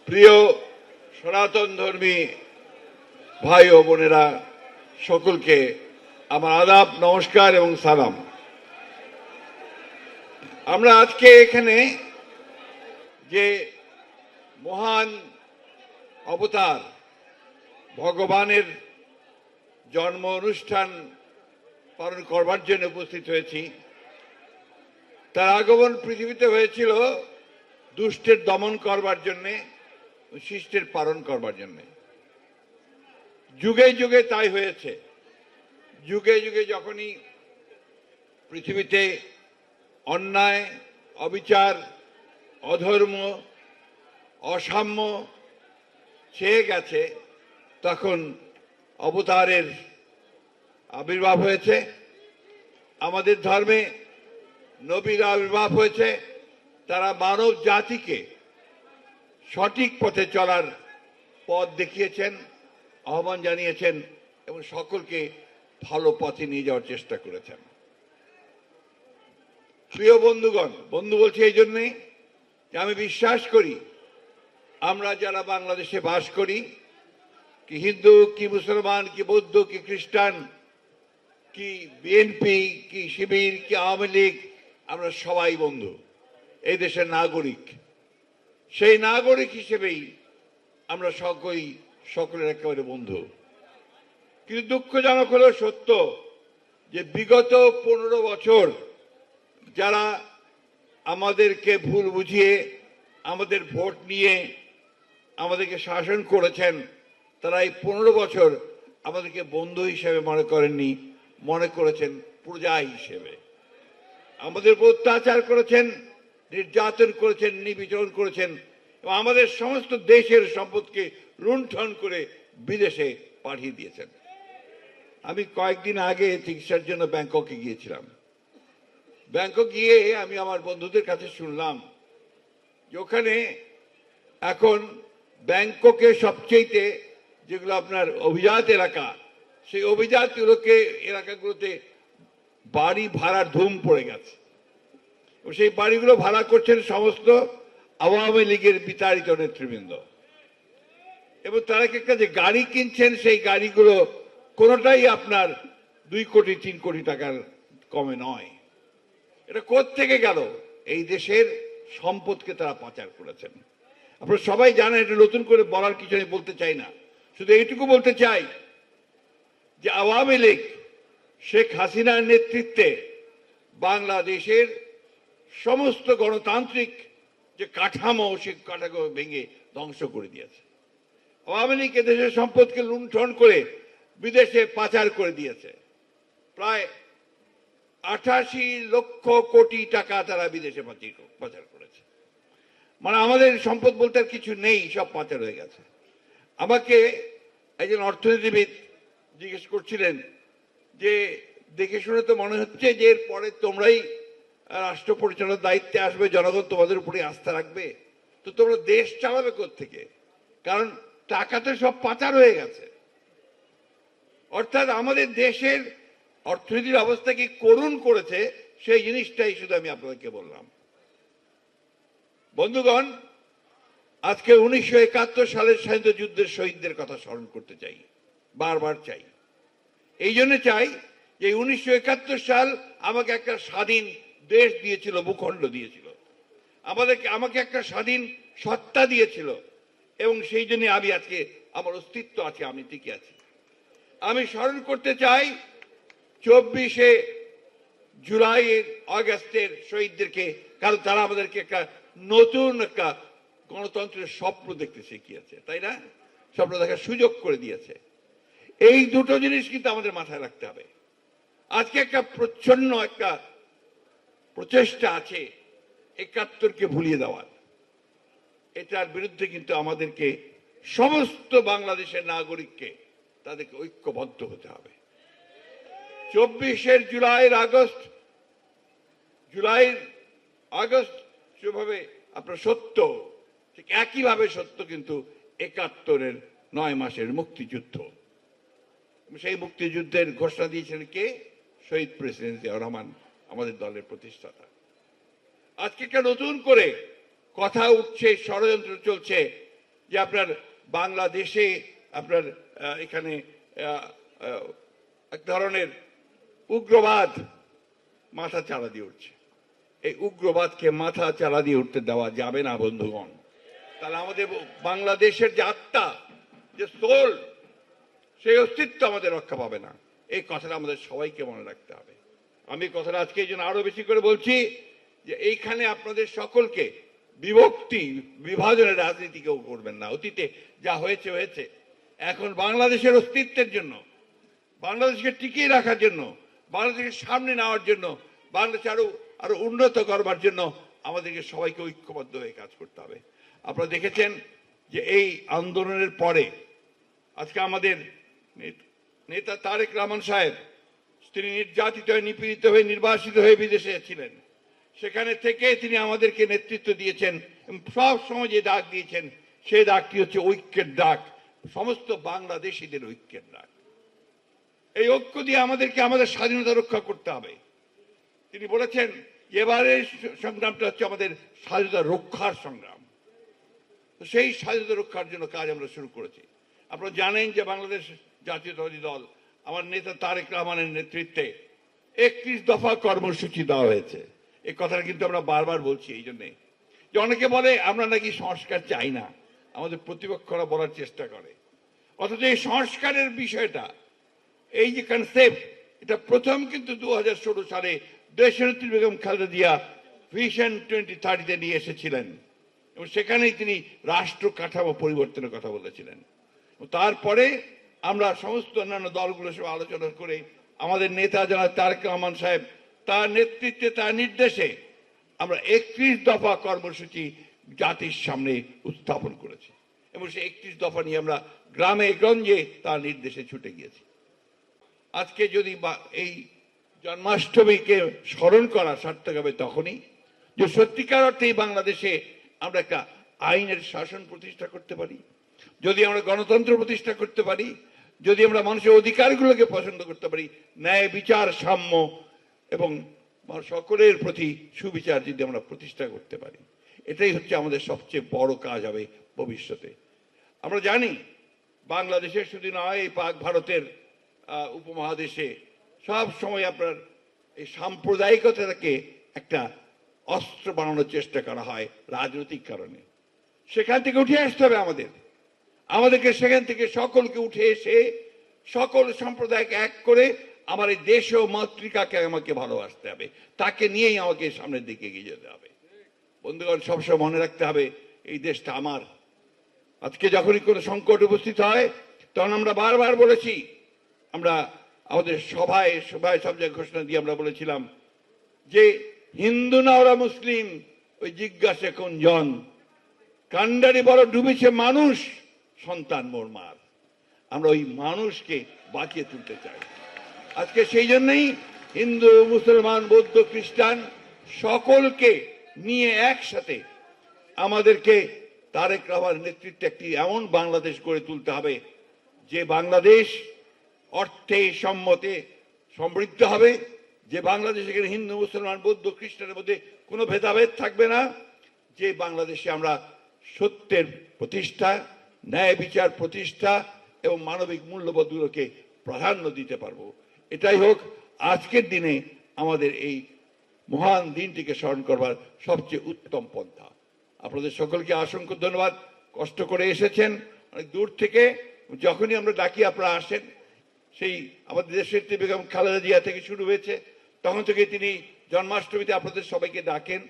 প্রিয় সনাতন ধর্মী ভাই ও বোনেরা, সকলকে আমার আদাব, নমস্কার এবং সালাম। আমরা আজকে এখানে যে মহান অবতার ভগবানের জন্ম অনুষ্ঠান পালন করবার জন্য উপস্থিত হয়েছি। তার আগমন পৃথিবীতে হয়েছিল দুষ্টের দমন করবার জন্যে, শিষ্টের পালন করবার জন্যে। যুগে যুগে তাই হয়েছে। যুগে যুগে যখনই পৃথিবীতে অন্যায়, অবিচার, অধর্ম, অসাম্য ছেয়ে গেছে, তখন অবতারের আবির্ভাব হয়েছে। আমাদের ধর্মে নবীর আবির্ভাব হয়েছে। তারা মানব জাতিকে সঠিক পথে চলার পথ দেখিয়েছেন, আহ্বান জানিয়েছেন এবং সকলকে ভালো পথে নিয়ে যাওয়ার চেষ্টা করেছেন। প্রিয় বন্ধুগণ, বন্ধু বলছি এই জন্যে যে আমি বিশ্বাস করি আমরা যারা বাংলাদেশে বাস করি, কি হিন্দু, কি মুসলমান, কি বৌদ্ধ, কি খ্রিস্টান, কি বিএনপি, কি শিবির, কি আওয়ামী লীগ, আমরা সবাই বন্ধু, এই দেশের নাগরিক। সেই নাগরিক হিসেবেই আমরা সকলের একেবারে বন্ধু। কিন্তু দুঃখজনক হলো সত্য যে বিগত 15 বছর যারা আমাদেরকে ভুল বুঝিয়ে, আমাদের ভোট নিয়ে আমাদেরকে শাসন করেছেন, তারা এই 15 বছর আমাদেরকে বন্ধু হিসেবে মনে করেননি, মনে করেছেন প্রজা হিসেবে। আমাদের উপর অত্যাচার করেছেন, নির্যাতন করেছেন, নিপীড়ন করেছেন এবং আমাদের সমস্ত দেশের সম্পদকে লুণ্ঠন করে বিদেশে পাঠিয়ে দিয়েছেন। আমি কয়েকদিন আগে চিকিৎসার জন্য ব্যাংককে গিয়েছিলাম। ব্যাংকক গিয়ে আমি আমার বন্ধুদের কাছে শুনলাম যে ওখানে এখন ব্যাংককে সবচেয়ে যেগুলো আপনার অভিজাত এলাকা, সেই অভিজাত এলাকাগুলোতে বাড়ি ভাড়ার ধুম পড়ে গেছে। সেই বাড়িগুলো ভাড়া করছেন সমস্ত আওয়ামী লীগের বিতাড়িত নেতৃবৃন্দ এবং তারা একটা যে গাড়ি কিনছেন, সেই গাড়িগুলো কোনোটাই আপনার 2 কোটি 3 কোটি টাকার কমে নয়। এটা কোত্থেকে গেল? এই দেশের সম্পদকে তারা পাচার করেছেন। আপনারা সবাই জানেন, এটা নতুন করে বলার কিছু আমি বলতে চাই না। শুধু এইটুকু বলতে চাই যে আওয়ামী লীগ শেখ হাসিনার নেতৃত্বে বাংলাদেশের সমস্ত গণতান্ত্রিক যে কাঠামো, সে কাঠামো ভেঙে ধ্বংস করে দিয়েছে। আওয়ামী লীগ দেশের সম্পদকে লুণ্ঠন করে বিদেশে পাচার করে দিয়েছে। প্রায় 88 লক্ষ কোটি টাকা তারা বিদেশে পাচার করেছে। মানে আমাদের সম্পদ বলতে আর কিছু নেই, সব পাচার হয়ে গেছে। আমাকে একজন অর্থনীতিবিদ জিজ্ঞেস করছিলেন যে দেখে শুনে তো মনে হচ্ছে যে এরপরে তোমরাই রাষ্ট্র পরিচালনার দায়িত্বে আসবে, জনগণ তোমাদের উপরে আস্থা রাখবে, তো তোমরা দেশ চালাবে কোত্থেকে? কারণ টাকা তো সব পাচার হয়ে গেছে। অর্থাৎ আমাদের দেশের অর্থনীতির অবস্থা কি করুণ করেছে, সেই জিনিসটাই শুধু আমি আপনাদেরকে বললাম। বন্ধুগণ, আজকে 1971 সালের স্বাধীনতা যুদ্ধের শহীদদের কথা স্মরণ করতে চাই, বারবার চাই। এই জন্য চাই যে 1971 সাল আমাকে একটা স্বাধীন দেশ দিয়েছিল, ভূখণ্ড দিয়েছিল, আমাকে একটা স্বাধীন সত্তা দিয়েছিল এবং সেই জন্য আমি আজকে আমার অস্তিত্ব আছে, আমি টিকে আছি। আমি স্মরণ করতে চাই 24শে জুলাই, আগস্টের শহীদদেরকে, কারণ তারা আমাদেরকে একটা নতুন একটা গণতন্ত্রের স্বপ্ন দেখতে শিখিয়েছে, তাই না? স্বপ্ন দেখার সুযোগ করে দিয়েছে। এই দুটো জিনিস কিন্তু আমাদের মাথায় রাখতে হবে। আজকে একটা প্রচ্ছন্ন একটা প্রচেষ্টা আছে 71কে ভুলিয়ে দেওয়ার। এটার বিরুদ্ধে কিন্তু আমাদেরকে সমস্ত বাংলাদেশের নাগরিককে তাদেরকে ঐক্যবদ্ধ হতে হবে। 24 জুলাইয়ের আগস্ট যেভাবে আপনার সত্য, ঠিক একইভাবে সত্য কিন্তু 71-এর 9 মাসের মুক্তিযুদ্ধ। সেই মুক্তিযুদ্ধের ঘোষণা দিয়েছিলেন কে? শহীদ প্রেসিডেন্ট জিয়াউর রহমান, আমাদের দলের প্রতিষ্ঠাতা। আজকে একটা নতুন করে কথা উঠছে, ষড়যন্ত্র চলছে যে আপনার বাংলাদেশে আপনার এখানে এক ধরনের উগ্রবাদ মাথা চালা দিয়ে উঠছে। এই উগ্রবাদকে মাথা চালা দিয়ে উঠতে দেওয়া যাবে না বন্ধুগণ। তাহলে আমাদের বাংলাদেশের যে আত্মা, যে সোল, সেই অস্তিত্ব আমাদের রক্ষা পাবে না। এই কথাটা আমাদের সবাইকে মনে রাখতে হবে। আমি কথাটা আজকে এই জন্য আরো বেশি করে বলছি যে এইখানে আপনাদের সকলকে বিভক্তি বিভাজনের রাজনীতি কেউ করবেন না। অতীতে যা হয়েছে হয়েছে। এখন বাংলাদেশের অস্তিত্বের জন্য, বাংলাদেশকে টিকিয়ে রাখার জন্য, বাংলাদেশকে সামনে নেওয়ার জন্য, বাংলাদেশ আরো উন্নত করবার জন্য আমাদেরকে সবাইকে ঐক্যবদ্ধ হয়ে কাজ করতে হবে। আপনারা দেখেছেন যে এই আন্দোলনের পরে আজকে আমাদের নেতা তারেক রহমান সাহেব, তিনি নির্যাতিত হয়ে, নিপীড়িত হয়ে, নির্বাসিত হয়ে বিদেশে ছিলেন। সেখানে থেকে তিনি আমাদেরকে নেতৃত্ব দিয়েছেন এবং সব সময় যে ডাক দিয়েছেন সেই ডাকটি হচ্ছে ঐক্যের ডাক, সমস্ত বাংলাদেশিদের ঐক্যের ডাক। এই ঐক্য দিয়ে আমাদেরকে আমাদের স্বাধীনতা রক্ষা করতে হবে। তিনি বলেছেন এবারের সংগ্রামটা হচ্ছে আমাদের স্বাধীনতা রক্ষার সংগ্রাম। তো সেই স্বাধীনতা রক্ষার জন্য কাজ আমরা শুরু করেছি। আপনারা জানেন যে বাংলাদেশ জাতীয়তাবাদী দল, আমার নেতা তারেক রহমানের নেতৃত্বে 31 দফা কর্মসূচি দেওয়া হয়েছে। এই কথাটা কিন্তু আমরা বারবার বলছি এই জন্যে যে অনেকে বলে আমরা নাকি সংস্কার চাই না, আমাদের প্রতিপক্ষরা বলার চেষ্টা করে। অথচ এই সংস্কারের বিষয়টা, এই যে কনসেপ্ট, এটা প্রথম কিন্তু 2016 সালে দেশনেত্রী বেগম খালেদা জিয়া ভিশন 2030 নিয়ে এসেছিলেন এবং সেখানেই তিনি রাষ্ট্র কাঠামো পরিবর্তনের কথা বলেছিলেন। তারপরে আমরা সমস্ত অন্যান্য দলগুলোর সঙ্গে আলোচনা করে আমাদের নেতা জনাব তারেক রহমান সাহেব, তার নেতৃত্বে, তার নির্দেশে আমরা 31 দফা কর্মসূচি জাতির সামনে উত্থাপন করেছি এবং সেই 31 দফা নিয়ে আমরা গ্রামে গঞ্জে তার নির্দেশে ছুটে গিয়েছি। আজকে যদি এই জন্মাষ্টমীকে স্মরণ করা সার্থক হবে তখনই যে সত্যিকার অর্থেই বাংলাদেশে আমরা একটা আইনের শাসন প্রতিষ্ঠা করতে পারি, যদি আমরা গণতন্ত্র প্রতিষ্ঠা করতে পারি, যদি আমরা মানুষের অধিকারগুলোকে পছন্দ করতে পারি, ন্যায় বিচার, সাম্য এবং সকলের প্রতি সুবিচার যদি আমরা প্রতিষ্ঠা করতে পারি, এটাই হচ্ছে আমাদের সবচেয়ে বড় কাজ হবে ভবিষ্যতে। আমরা জানি বাংলাদেশে শুধু নয়, এই পাক ভারতের উপমহাদেশে সব সময় আপনার এই সাম্প্রদায়িকতাকে একটা অস্ত্র বানানোর চেষ্টা করা হয় রাজনৈতিক কারণে। সেখান থেকে উঠে আসতে হবে আমাদেরকে সেখান থেকে সকলকে উঠে এসে সকল সম্প্রদায়কে এক করে আমার এই দেশ ও মাতৃকাকে আমাকে ভালোবাসতে হবে, তাকে নিয়েই আমাকে সামনের দিকে এগিয়ে যেতে হবে। বন্ধুগণ, সবসময় মনে রাখতে হবে এই দেশটা আমার। আজকে যখনই কোনো সংকট উপস্থিত হয় তখন আমরা বারবার বলেছি, আমরা আমাদের সভায় সব জায়গায় ঘোষণা দিয়ে আমরা বলেছিলাম যে হিন্দু না ওরা মুসলিম, ওই জিজ্ঞাসা কোনজন, কান্ডারি বড় ডুবেছে মানুষ, সন্তান মোর মার। আমরা ওই মানুষকে বাঁচিয়ে তুলতে চাই। আজকে সেই জন্যই হিন্দু, মুসলমান, বৌদ্ধ, খ্রিস্টান সকলকে নিয়ে একসাথে আমাদেরকে তারেক রহমানের নেতৃত্বে একটি এমন বাংলাদেশ গড়ে তুলতে হবে যে বাংলাদেশ অর্থে, সম্মতে সমৃদ্ধ হবে, যে বাংলাদেশে হিন্দু, মুসলমান, বৌদ্ধ, খ্রিস্টানের মধ্যে কোনো ভেদাভেদ থাকবে না, যে বাংলাদেশে আমরা সত্যের প্রতিষ্ঠা, ন্যায় বিচার প্রতিষ্ঠা এবং মানবিক মূল্যবোধগুলোকে প্রাধান্য দিতে পারবো। এটাই হোক আজকের দিনে আমাদের এই মহান দিনটিকে স্মরণ করবার সবচেয়ে উত্তম পন্থা। আপনাদের সকলকে অসংখ্য ধন্যবাদ। কষ্ট করে এসেছেন অনেক দূর থেকে, যখনই আমরা ডাকি আপনারা আসেন। সেই আমাদের দেশের বেগম খালেদা জিয়া থেকে শুরু হয়েছে, তখন থেকে তিনি জন্মাষ্টমীতে আপনাদের সবাইকে ডাকেন।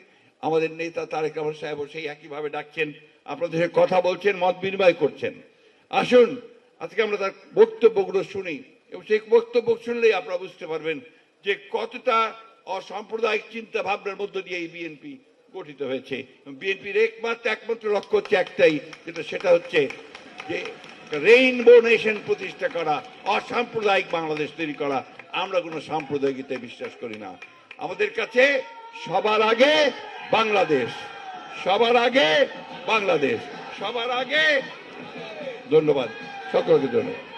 আমাদের নেতা তারেক রহমান সাহেব সেই একইভাবে ডাকছেন, আপনাদের সাথে কথা বলছেন, মত বিনিময় করছেন। আসুন আজকে আমরা তার বক্তব্যগুলো শুনি এবং সেই বক্তব্য শুনলেই আপনারা বুঝতে পারবেন যে কতটা অসাম্প্রদায়িক চিন্তা ভাবনার মধ্য দিয়ে এই বিএনপি গঠিত হয়েছে। বিএনপির একমাত্র লক্ষ্য হচ্ছে একটাই, সেটা হচ্ছে যে রেইনবো নেশন প্রতিষ্ঠা করা, অসাম্প্রদায়িক বাংলাদেশ তৈরি করা। আমরা কোনো সাম্প্রদায়িকতায় বিশ্বাস করি না। আমাদের কাছে সবার আগে বাংলাদেশ, সবার আগে বাংলাদেশ, সবার আগে। ধন্যবাদ সকলকে, ধন্যবাদ।